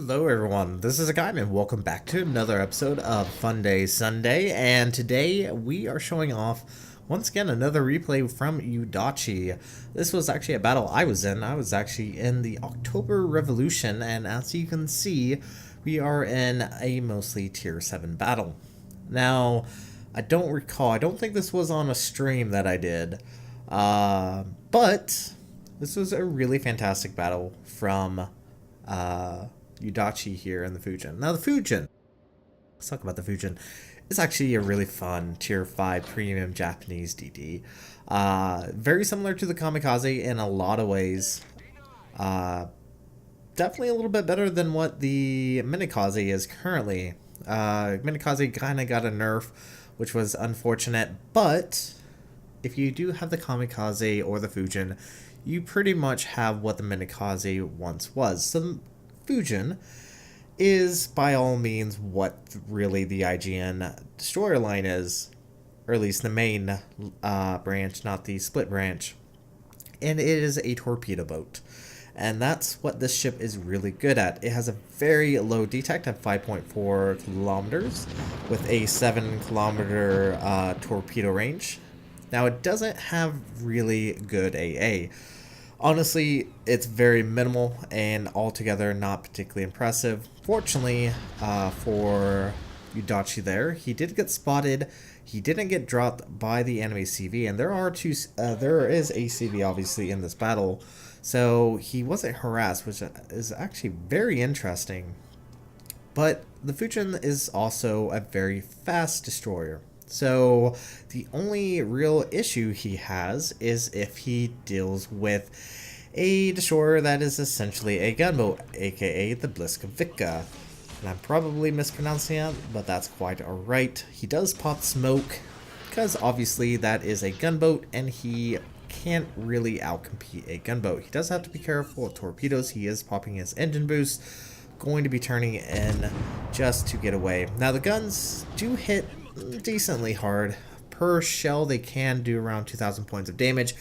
Hello everyone, this is Hakaym and welcome back to another episode of Funday Sunday, and today we are showing off once again another replay from Udachi. This was actually a battle I was in. I was actually in the October Revolution, and as you can see, we are in a mostly tier 7 battle. Now, I don't think this was on a stream that I did, but this was a really fantastic battle from Udachi here in the Fujin. Now the Fujin, let's talk about the Fujin. It's actually a really fun tier 5 premium Japanese DD. Very similar to the Kamikaze in a lot of ways. Definitely a little bit better than what the Minikaze is currently. Minikaze kind of got a nerf, which was unfortunate, but if you do have the Kamikaze or the Fujin, you pretty much have what the Minikaze once was. So the Fujin is by all means what really the IGN destroyer line is, or at least the main branch, not the split branch. And it is a torpedo boat. And that's what this ship is really good at. It has a very low detect at 5.4 kilometers with a 7 kilometer torpedo range. Now it doesn't have really good AA. Honestly, it's very minimal and altogether not particularly impressive. Fortunately for Udachi there, he did get spotted. He didn't get dropped by the enemy CV, and there is a CV obviously in this battle, so he wasn't harassed, which is actually very interesting. But the Fujin is also a very fast destroyer. So the only real issue he has is if he deals with a destroyer that is essentially a gunboat, aka the Bliskavika. And I'm probably mispronouncing it, but that's quite alright. He does pop smoke, because obviously that is a gunboat, and he can't really outcompete a gunboat. He does have to be careful with torpedoes. He is popping his engine boost, going to be turning in just to get away. Now the guns do hit decently hard. Per shell they can do around 2,000 points of damage,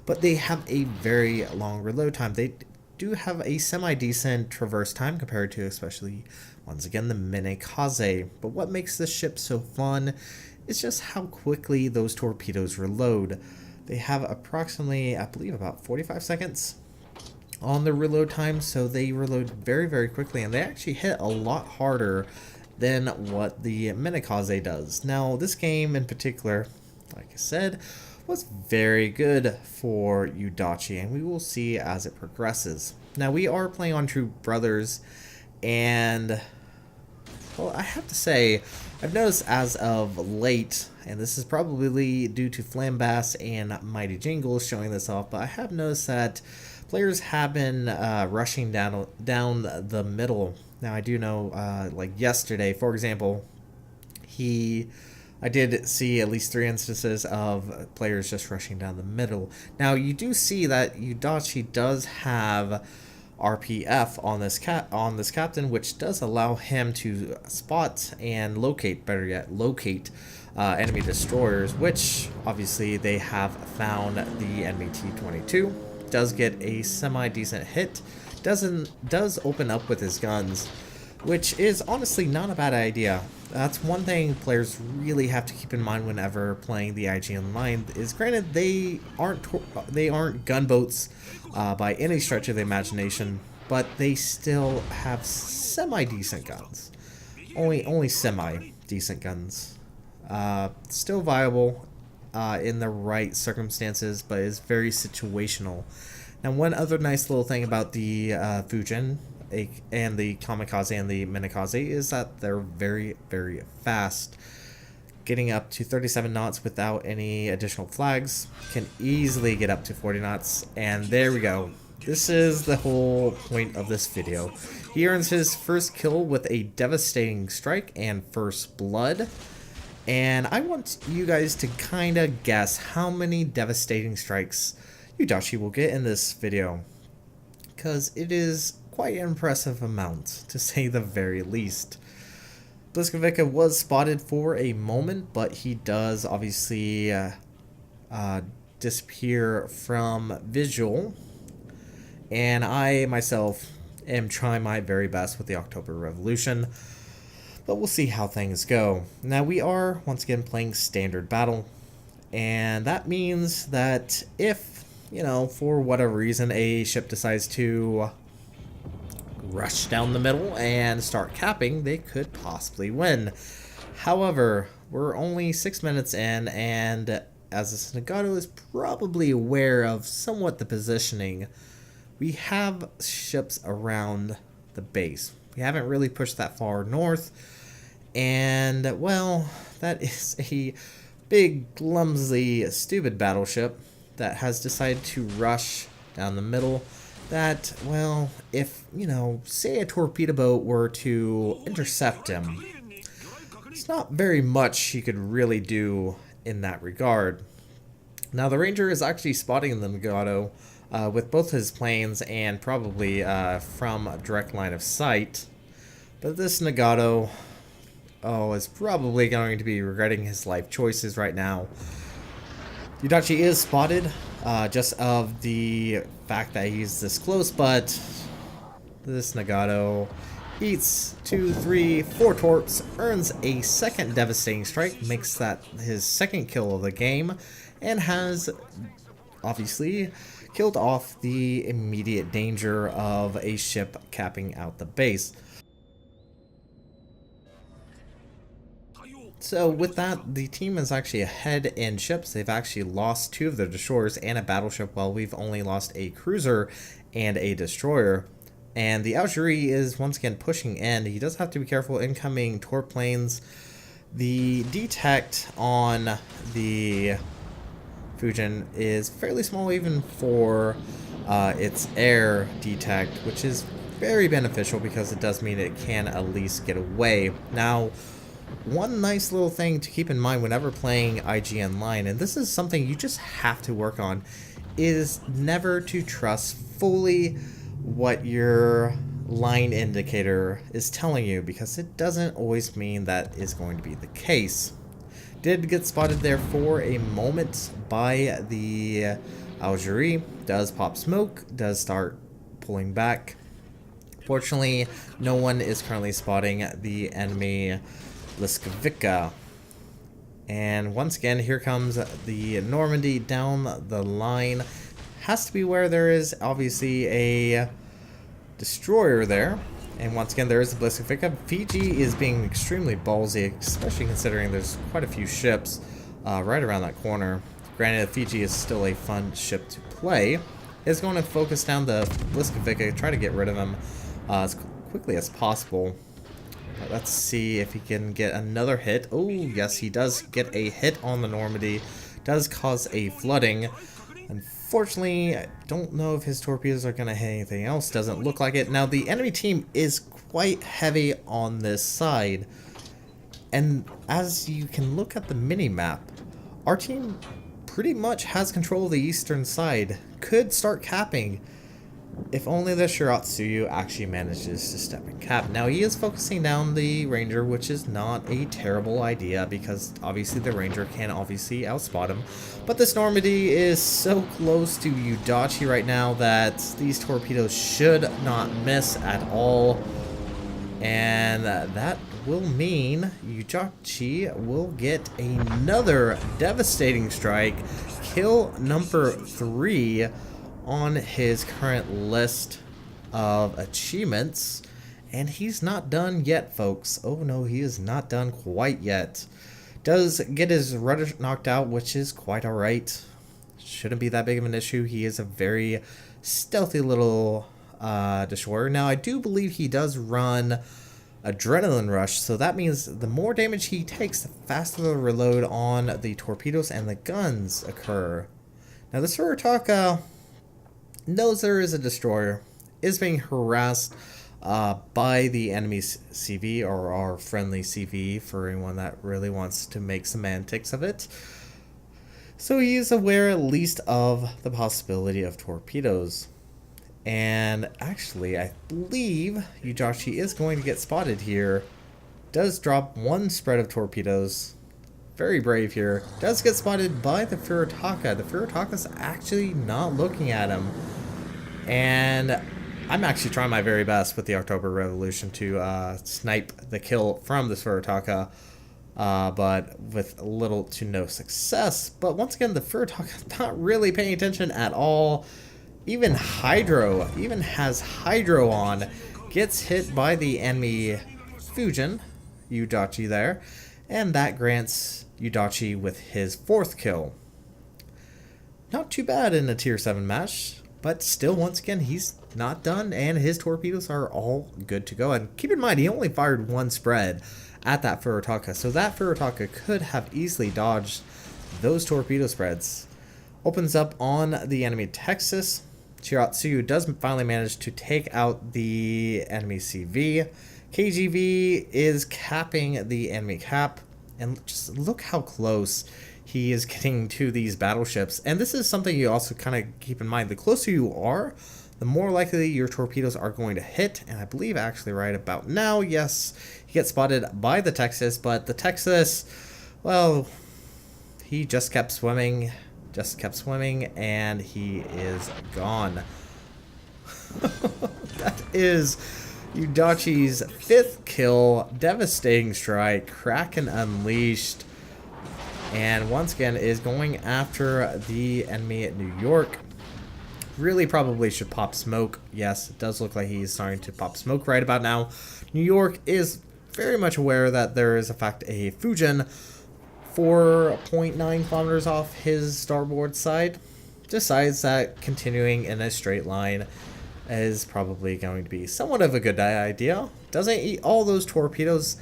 but they have a very long reload time. They do have a semi-decent traverse time compared to, especially once again, the Minikaze. But what makes this ship so fun is just how quickly those torpedoes reload. They have approximately, I believe, about 45 seconds on the reload time, so they reload very, very quickly, and they actually hit a lot harder than what the Minikaze does. Now, this game in particular, like I said, was very good for Udachi, and we will see as it progresses. Now, we are playing on True Brothers, and, well, I have to say, I've noticed as of late, and this is probably due to Flambass and Mighty Jingles showing this off, but I have noticed that players have been rushing down the middle. Now, I do know, like yesterday, for example, I did see at least 3 instances of players just rushing down the middle. Now, you do see that Udachi does have RPF on this captain, which does allow him to spot and locate, better yet, locate enemy destroyers, which obviously they have found the enemy T-22. Does get a semi-decent hit. Does open up with his guns, which is honestly not a bad idea. That's one thing players really have to keep in mind whenever playing the IGN line. Is granted they aren't gunboats by any stretch of the imagination, but they still have semi-decent guns. Only semi-decent guns. Still viable in the right circumstances, but is very situational. Now, one other nice little thing about the Fujin and the Kamikaze and the Minikaze is that they're very, very fast. Getting up to 37 knots without any additional flags, can easily get up to 40 knots, and there we go. This is the whole point of this video. He earns his first kill with a devastating strike and first blood. And I want you guys to kind of guess how many devastating strikes Udachi will get in this video, because it is quite an impressive amount, to say the very least. Bliskavika was spotted for a moment, but he does obviously disappear from visual, and I myself am trying my very best with the October Revolution, but we'll see how things go. Now we are once again playing standard battle, and that means that if, you know, for whatever reason a ship decides to rush down the middle and start capping, they could possibly win. However, we're only 6 minutes in, and as this Nagato is probably aware of somewhat the positioning, we have ships around the base. We haven't really pushed that far north, and, well, that is a big, clumsy, stupid battleship that has decided to rush down the middle. That, well, if, you know, say a torpedo boat were to intercept him, it's not very much he could really do in that regard. Now, the Ranger is actually spotting the Nagato with both his planes and probably from a direct line of sight. But this Nagato, is probably going to be regretting his life choices right now. Yudachi is spotted, just of the fact that he's this close, but this Nagato eats 2, 3, 4 torps, earns a second devastating strike, makes that his second kill of the game, and has obviously killed off the immediate danger of a ship capping out the base. So with that, the team is actually ahead in ships. They've actually lost 2 of their destroyers and a battleship, while we've only lost a cruiser and a destroyer. And the Algerie is once again pushing in. He does have to be careful. Incoming torp planes. The detect on the Fujin is fairly small even for its air detect, which is very beneficial because it does mean it can at least get away. Now, one nice little thing to keep in mind whenever playing IGN line, and this is something you just have to work on, is never to trust fully what your line indicator is telling you, because it doesn't always mean that is going to be the case. Did get spotted there for a moment by the Algerie, does pop smoke, does start pulling back. Fortunately, no one is currently spotting the enemy Liskovica. And once again, here comes the Normandy down the line. Has to be where there is obviously a destroyer there. And once again, there is the Liskovica. Fiji is being extremely ballsy, especially considering there's quite a few ships right around that corner. Granted, Fiji is still a fun ship to play. It's going to focus down the Liskovica, try to get rid of him as quickly as possible. Let's see if he can get another hit. Oh, yes, he does get a hit on the Normandy. Does cause a flooding. Unfortunately, I don't know if his torpedoes are going to hit anything else. Doesn't look like it. Now, the enemy team is quite heavy on this side. And as you can look at the mini-map, our team pretty much has control of the eastern side. Could start capping if only the Shiratsuyu actually manages to step and cap. Now, he is focusing down the Ranger, which is not a terrible idea, because obviously the Ranger can obviously outspot him. But this Normandy is so close to Yudachi right now that these torpedoes should not miss at all. And that will mean Yudachi will get another devastating strike. Kill number 3 on his current list of achievements, and he's not done yet, folks. Oh no, he is not done quite yet. Does get his rudder knocked out, which is quite alright. Shouldn't be that big of an issue. He is a very stealthy little destroyer. Now, I do believe he does run Adrenaline Rush, so that means the more damage he takes, the faster the reload on the torpedoes and the guns occur. Now, the Surataka knows there is a destroyer, is being harassed by the enemy's CV, or our friendly CV for anyone that really wants to make semantics of it. So he is aware at least of the possibility of torpedoes. And actually, I believe Yudachi is going to get spotted here. Does drop one spread of torpedoes. Very brave here. Does get spotted by the Furutaka. The Furutaka's actually not looking at him. And I'm actually trying my very best with the October Revolution to snipe the kill from this Furutaka, but with little to no success. But once again, the Furutaka not really paying attention at all. Even has Hydro on, gets hit by the enemy Fujin, Yudachi there, and that grants Yudachi with his 4th kill. Not too bad in a tier 7 match, but still, once again, he's not done, and his torpedoes are all good to go. And keep in mind, he only fired 1 spread at that Furutaka, so that Furutaka could have easily dodged those torpedo spreads. Opens up on the enemy Texas. Shiratsuyu does finally manage to take out the enemy CV. KGV is capping the enemy cap, and just look how close he is getting to these battleships. And this is something you also kind of keep in mind. The closer you are, the more likely your torpedoes are going to hit. And I believe actually right about now, yes, he gets spotted by the Texas, but the Texas, well, he just kept swimming, and he is gone. That is Yudachi's 5th kill, devastating strike, Kraken Unleashed, and once again is going after the enemy at New York. Really probably should pop smoke. Yes, it does look like he's starting to pop smoke right about now. New York is very much aware that there is in fact a Fujin 4.9 kilometers off his starboard side. Decides that continuing in a straight line is probably going to be somewhat of a good idea. Doesn't eat all those torpedoes.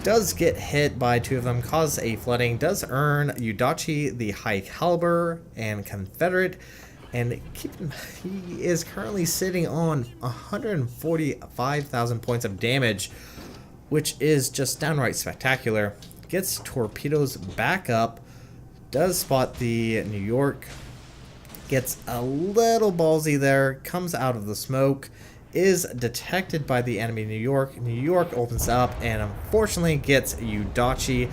Does get hit by 2 of them, cause a flooding. Does earn Yudachi the high caliber and Confederate. And he is currently sitting on 145,000 points of damage, which is just downright spectacular. Gets torpedoes back up, does spot the New York, gets a little ballsy there, comes out of the smoke, is detected by the enemy New York. New York opens up and unfortunately gets Yudachi,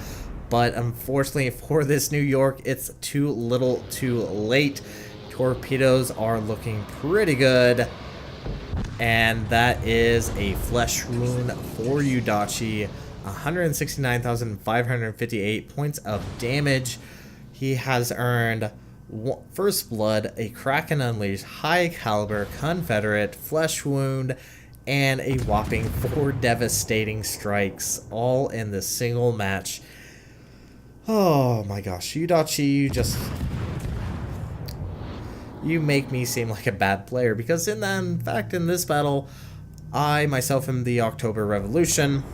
but unfortunately for this New York, it's too little too late. Torpedoes are looking pretty good, and that is a flesh wound for Yudachi. 169,558 points of damage. He has earned First Blood, a Kraken Unleashed, High Caliber, Confederate, Flesh Wound, and a whopping 4 devastating strikes, all in this single match. Oh my gosh, Yudachi, you make me seem like a bad player, because in fact in this battle, I myself am the October Revolution,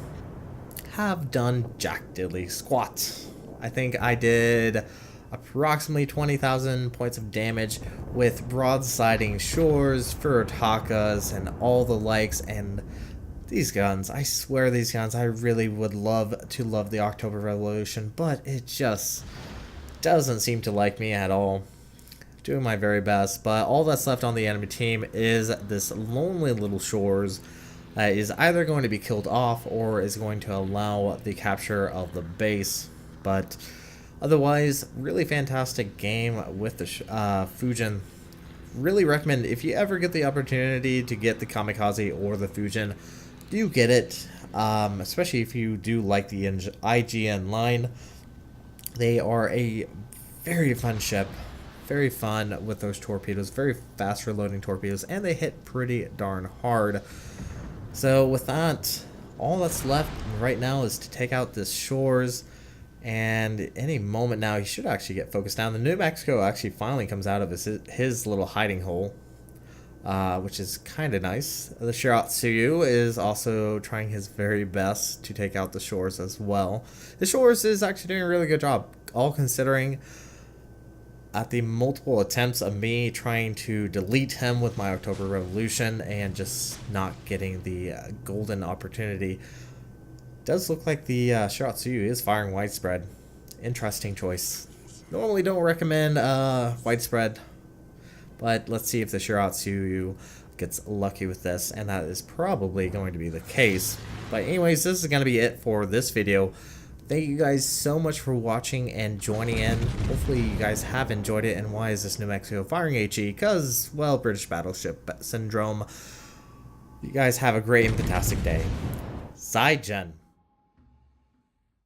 have done jack diddly squat. I think I did approximately 20,000 points of damage with broadsiding shores, Furutakas, and all the likes. And these guns, I swear these guns, I really would love the October Revolution, but it just doesn't seem to like me at all. Doing my very best, but all that's left on the enemy team is this lonely little shores that is either going to be killed off or is going to allow the capture of the base. But otherwise, really fantastic game with the Fujin. Really recommend, if you ever get the opportunity to get the Kamikaze or the Fujin, do get it, especially if you do like the IGN line. They are a very fun ship. Very fun with those torpedoes, very fast reloading torpedoes, and they hit pretty darn hard. So with that, all that's left right now is to take out this shores, and any moment now he should actually get focused down. The New Mexico actually finally comes out of his little hiding hole, which is kind of nice. The Shiratsuyu is also trying his very best to take out the shores as well. The shores is actually doing a really good job, all considering at the multiple attempts of me trying to delete him with my October Revolution and just not getting the golden opportunity. Does look like the Shiratsuyu is firing widespread. Interesting choice. Normally don't recommend widespread, but let's see if the Shiratsuyu gets lucky with this, and that is probably going to be the case. But anyways, this is going to be it for this video. Thank you guys so much for watching and joining in. Hopefully you guys have enjoyed it. And why is this New Mexico firing HE? Because, well, British battleship syndrome. You guys have a great and fantastic day. Zaijen.